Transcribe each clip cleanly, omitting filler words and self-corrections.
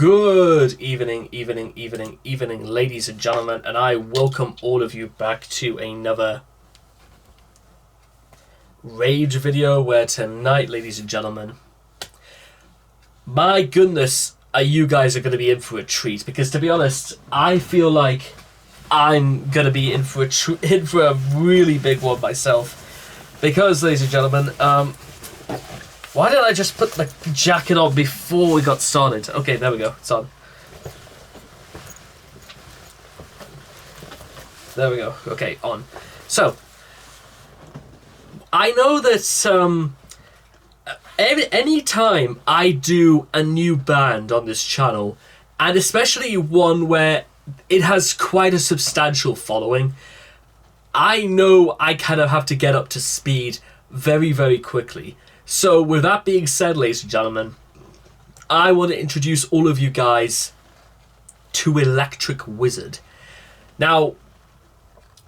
Good evening, ladies and gentlemen, and I welcome all of you back to another Rage video where tonight, ladies and gentlemen, my goodness, you guys are going to be in for a treat, because to be honest, I feel like I'm going to be in for a really big one myself, because, ladies and gentlemen, why didn't I just put the jacket on before we got started? Okay, there we go. It's on. There we go. Okay, on. So, I know that any time I do a new band on this channel, and especially one where it has quite a substantial following, I know I kind of have to get up to speed very, very quickly. So, with that being said, ladies and gentlemen, I want to introduce all of you guys to Electric Wizard. Now,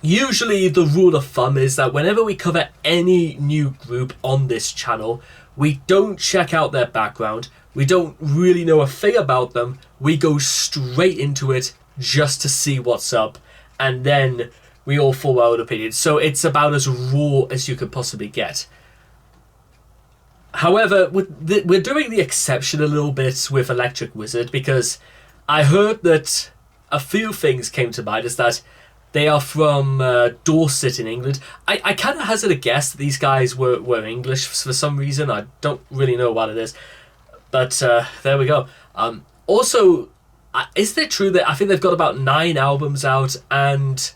usually the rule of thumb is that whenever we cover any new group on this channel, we don't check out their background, we don't really know a thing about them, we go straight into it just to see what's up, and then we all form our own opinions. So it's about as raw as you could possibly get. However, we're doing the exception a little bit with Electric Wizard, because I heard that a few things came to mind, is that they are from Dorset in England. I kind of hazard a guess that these guys were English for some reason. I don't really know what it is. But there we go. Also, is it true that I think they've got about 9 albums out, and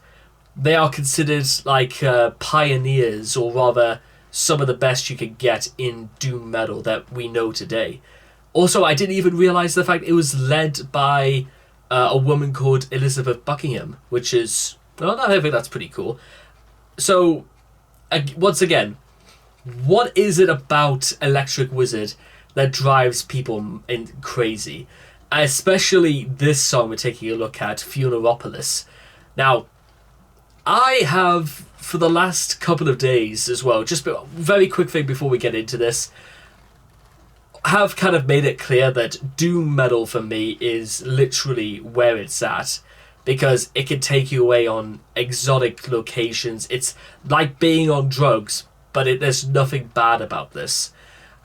they are considered like pioneers, or rather some of the best you could get in doom metal that we know today. Also, I didn't even realise the fact it was led by a woman called Elizabeth Buckingham, which is, well, I think that's pretty cool. So, once again, what is it about Electric Wizard that drives people crazy? Especially this song we're taking a look at, Funeraopolis. Now, I have, for the last couple of days as well, just a very quick thing before we get into this, have kind of made it clear that doom metal for me is literally where it's at, because it can take you away on exotic locations. It's like being on drugs, but there's nothing bad about this.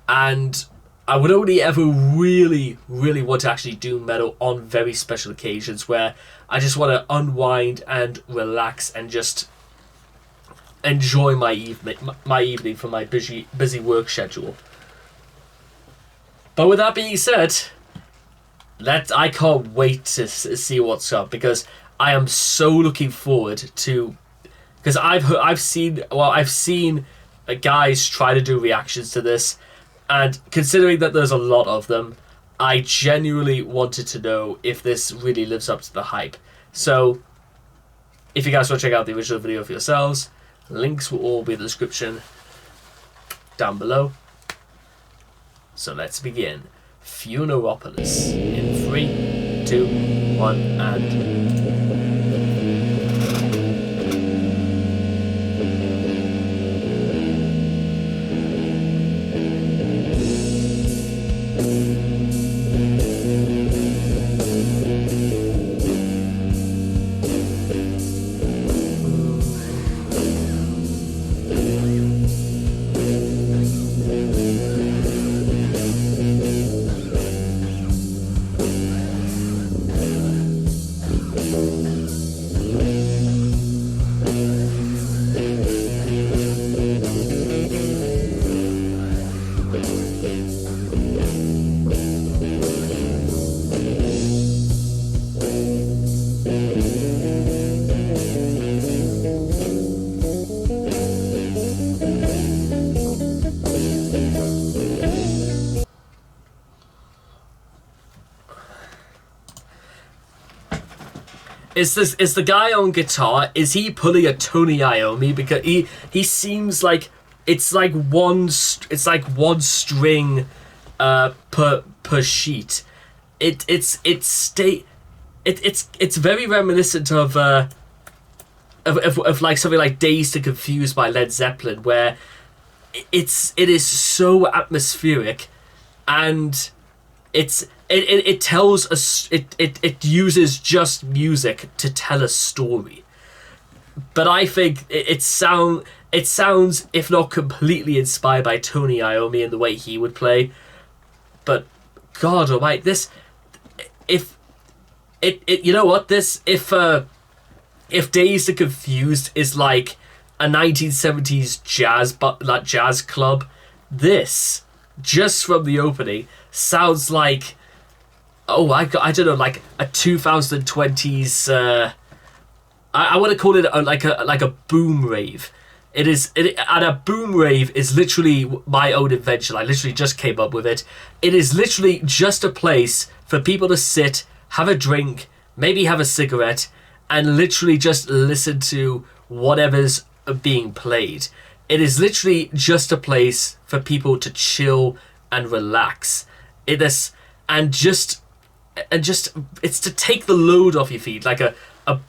And I would only ever really, really want to actually do metal on very special occasions where I just want to unwind and relax and just enjoy my evening from my busy work schedule. But with that being said, I can't wait to see what's up, because I am so looking forward to, because I've seen guys try to do reactions to this. And considering that there's a lot of them, I genuinely wanted to know if this really lives up to the hype. So, if you guys want to check out the original video for yourselves, links will all be in the description down below. So let's begin. Funeraopolis in 3, 2, 1, and... Is the guy on guitar, is he pulling a Tony Iommi? Because he seems like it's like one string per sheet. It's very reminiscent of like something like Dazed and Confused by Led Zeppelin, where it is so atmospheric, and it it tells us it uses just music to tell a story. But I think it sounds, if not completely inspired by Tony Iommi and the way he would play. But God almighty, this, if you know what, this, if Dazed and Confused is like a 1970s jazz club, this, just from the opening, sounds like, I don't know, like a 2020s. I want to call it like a boom rave. And a boom rave is literally my own invention. I literally just came up with it. It is literally just a place for people to sit, have a drink, maybe have a cigarette, and literally just listen to whatever's being played. It is literally just a place for people to chill and relax. It's to take the load off your feet. Like a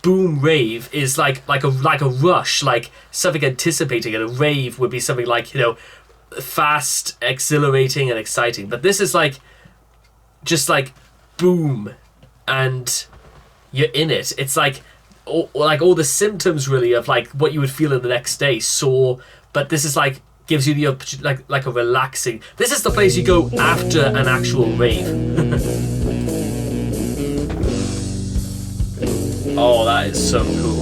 boom rave is like a rush, like something anticipating, and a rave would be something like, fast, exhilarating, and exciting. But this is like just like boom, and you're in it. It's like all the symptoms really of like what you would feel in the next day. Sore, but this is like gives you the opportunity, like a relaxing. This is the place you go after an actual rave. Oh, that is so cool.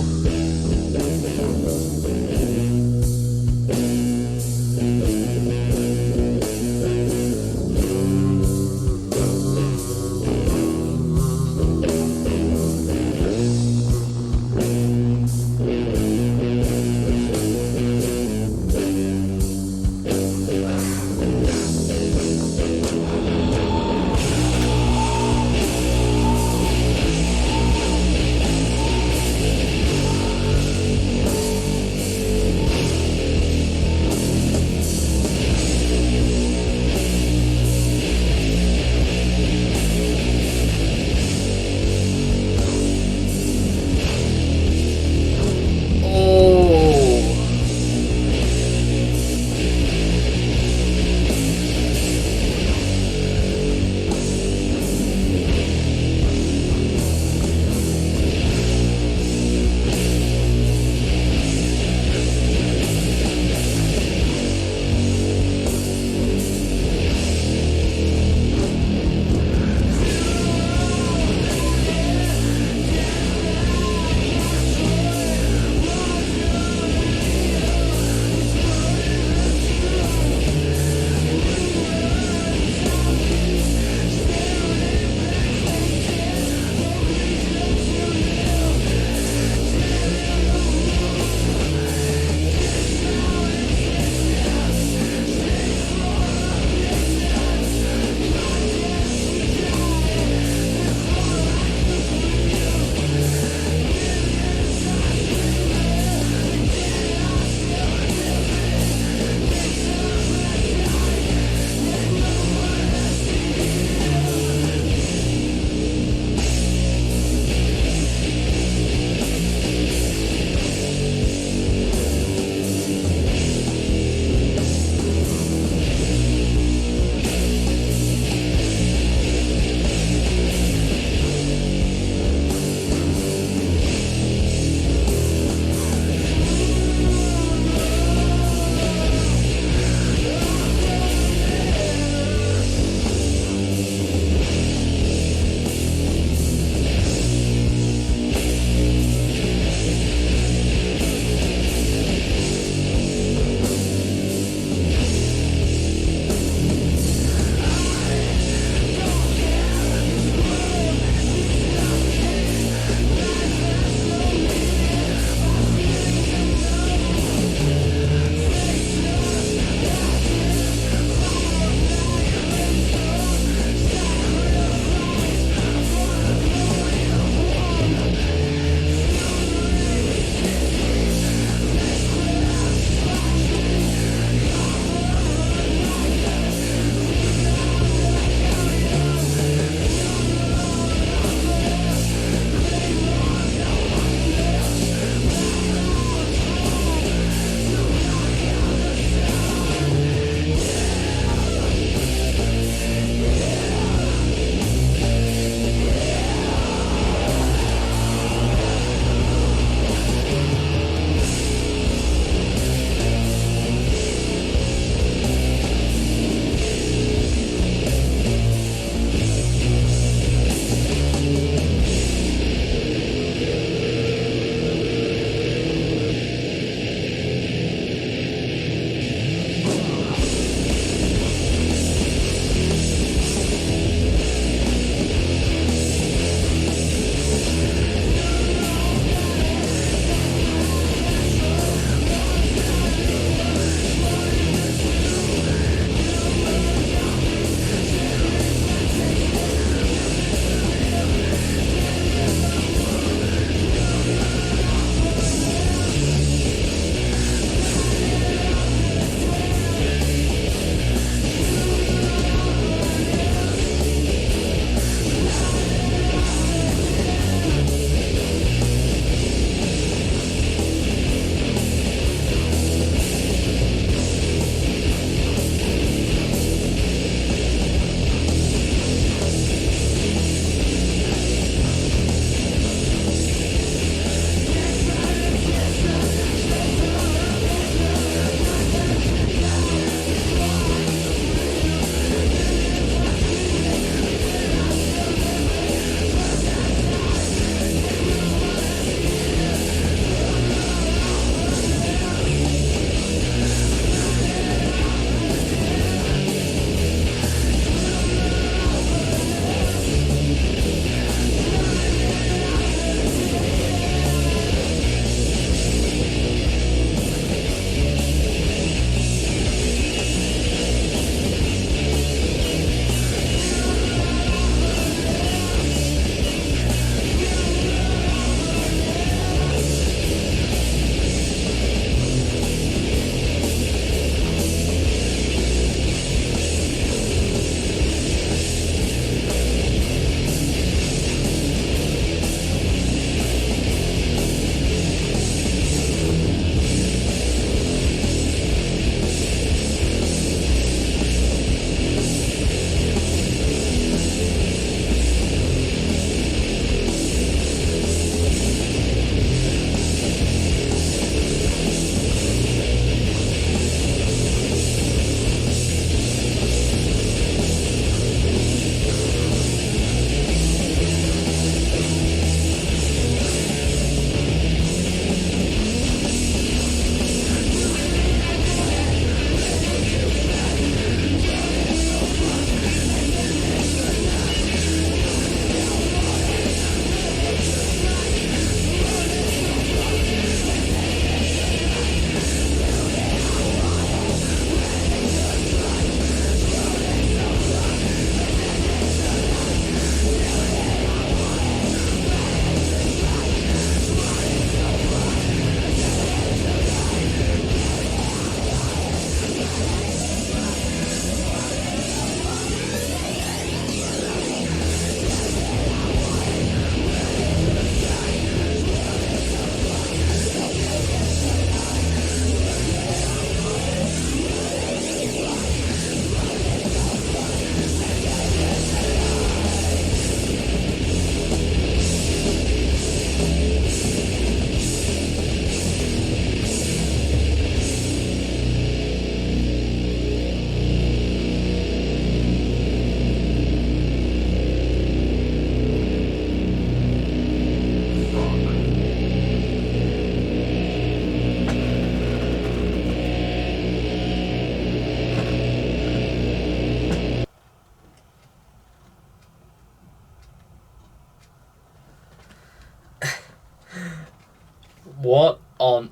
What on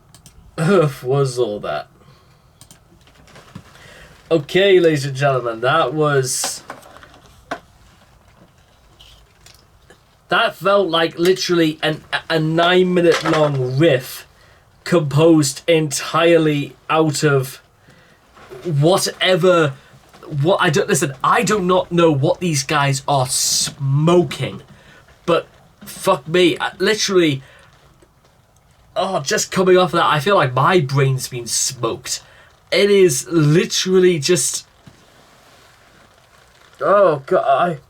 earth was all that? Okay, ladies and gentlemen, that felt like literally a 9-minute long riff composed entirely out of whatever. I do not know what these guys are smoking, but fuck me, literally. Oh, just coming off of that, I feel like my brain's been smoked. It is literally just. Oh god,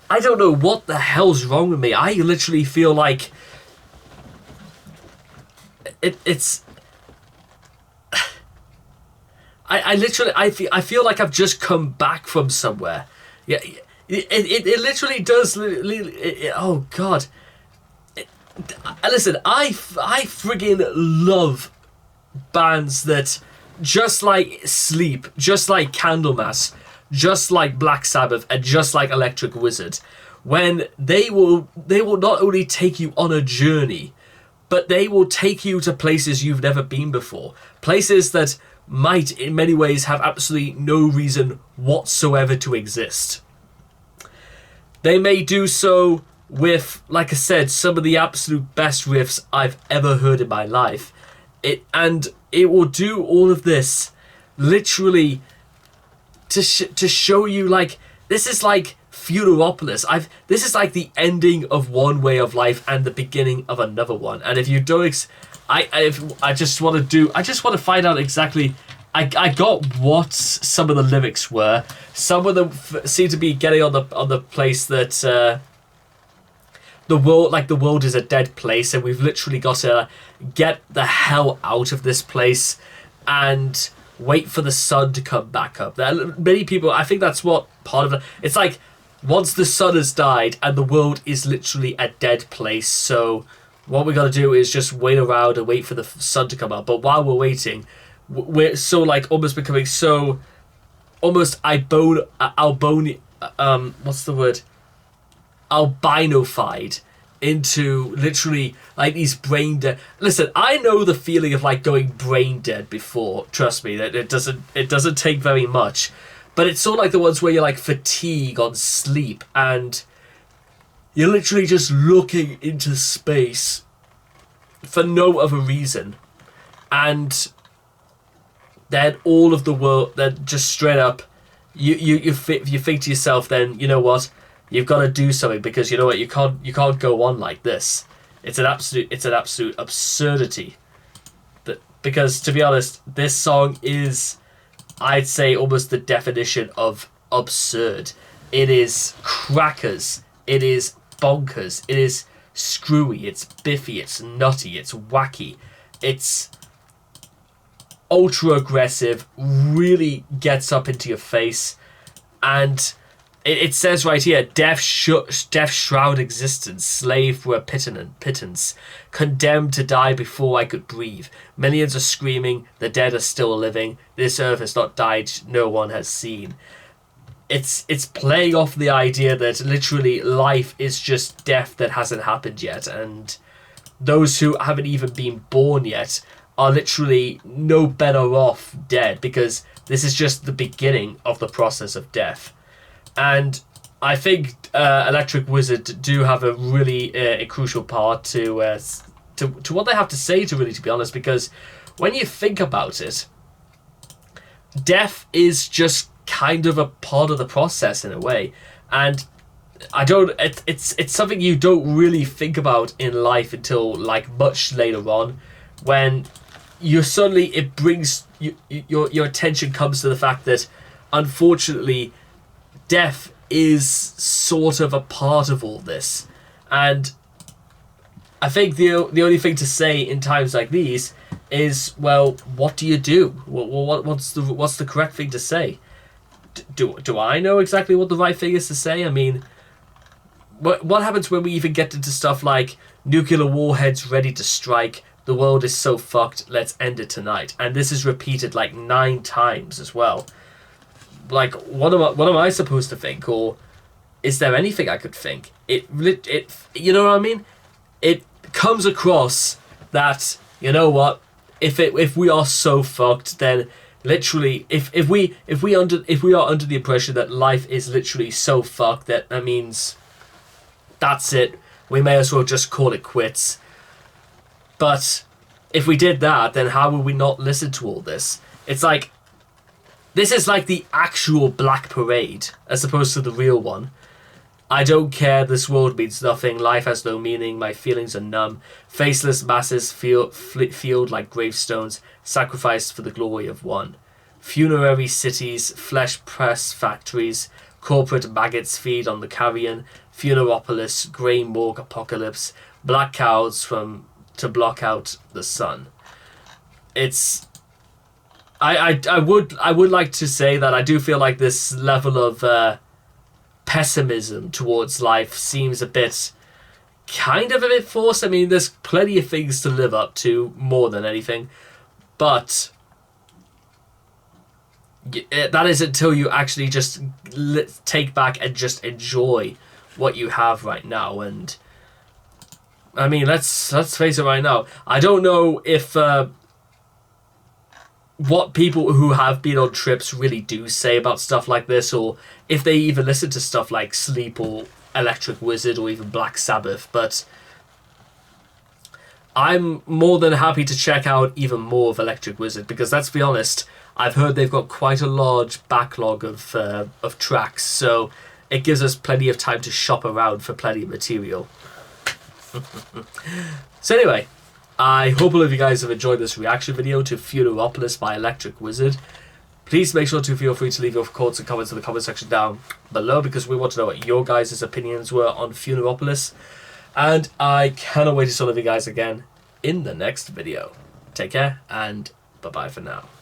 I don't know what the hell's wrong with me. I literally feel like it's. I feel like I've just come back from somewhere. Yeah, it literally does. Oh god. Listen, I friggin' love bands that, just like Sleep, just like Candlemass, just like Black Sabbath, and just like Electric Wizard, when they will not only take you on a journey, but they will take you to places you've never been before, places that might in many ways have absolutely no reason whatsoever to exist. They may do so with, like I said, some of the absolute best riffs I've ever heard in my life. It will do all of this literally to show you, like, this is like Funeraopolis. This is like the ending of one way of life and the beginning of another one. And if you don't, I just want to find out exactly. I got what some of the lyrics were. Some of them seem to be getting on the place that. The world is a dead place, and we've literally got to get the hell out of this place and wait for the sun to come back up. Many people, I think that's what part of it. It's like once the sun has died and the world is literally a dead place. So what we got to do is just wait around and wait for the sun to come up. But while we're waiting, we're so like almost becoming so almost what's the word? Albinofied into literally like these brain dead. Listen, I know the feeling of like going brain dead before. Trust me, that it doesn't take very much, but it's sort of like the ones where you're like fatigue on sleep and you're literally just looking into space for no other reason, and then all of the world, then just straight up, you think to yourself, then you know what. You've got to do something, because you know what, you can't go on like this. It's an absolute absurdity. Because to be honest, this song is, I'd say, almost the definition of absurd. It is crackers. It is bonkers. It is screwy. It's biffy. It's nutty. It's wacky. It's ultra aggressive. Really gets up into your face, and. It says right here, death shroud existence, slave for a pittance, condemned to die before I could breathe. Millions are screaming, the dead are still living, this earth has not died, no one has seen. It's playing off the idea that literally life is just death that hasn't happened yet, and those who haven't even been born yet are literally no better off dead, because this is just the beginning of the process of death. And I think Electric Wizard do have a really a crucial part to what they have to say, to be honest, because when you think about it, death is just kind of a part of the process in a way, and it's something you don't really think about in life until like much later on, when you suddenly it brings your attention comes to the fact that unfortunately death is sort of a part of all this. And I think the only thing to say in times like these is, well, what do you do? What's the correct thing to say? Do I know exactly what the right thing is to say? I mean, what happens when we even get into stuff like nuclear warheads ready to strike, the world is so fucked, let's end it tonight. And this is repeated like 9 times as well. Like, what am I supposed to think, or is there anything I could think? It you know what I mean? It comes across that you know what? If we are so fucked, then literally, if we are under the impression that life is literally so fucked that means that's it, we may as well just call it quits. But if we did that, then how would we not listen to all this? It's like, this is like the actual Black Parade as opposed to the real one. I don't care, this world means nothing, life has no meaning, my feelings are numb, faceless masses field like gravestones, sacrificed for the glory of one. Funerary cities, flesh press factories, corporate maggots feed on the carrion, Funeraopolis, grey morgue apocalypse, black cows to block out the sun. It's... I would like to say that I do feel like this level of pessimism towards life seems a bit forced. I mean, there's plenty of things to live up to more than anything, but that is until you actually just take back and just enjoy what you have right now. And I mean, let's face it right now, I don't know if what people who have been on trips really do say about stuff like this, or if they even listen to stuff like Sleep or Electric Wizard or even Black Sabbath, but I'm more than happy to check out even more of Electric Wizard, because let's be honest, I've heard they've got quite a large backlog of tracks, so it gives us plenty of time to shop around for plenty of material. So anyway, I hope all of you guys have enjoyed this reaction video to Funeraopolis by Electric Wizard. Please make sure to feel free to leave your thoughts and comments in the comment section down below, because we want to know what your guys' opinions were on Funeraopolis. And I cannot wait to see all of you guys again in the next video. Take care, and bye-bye for now.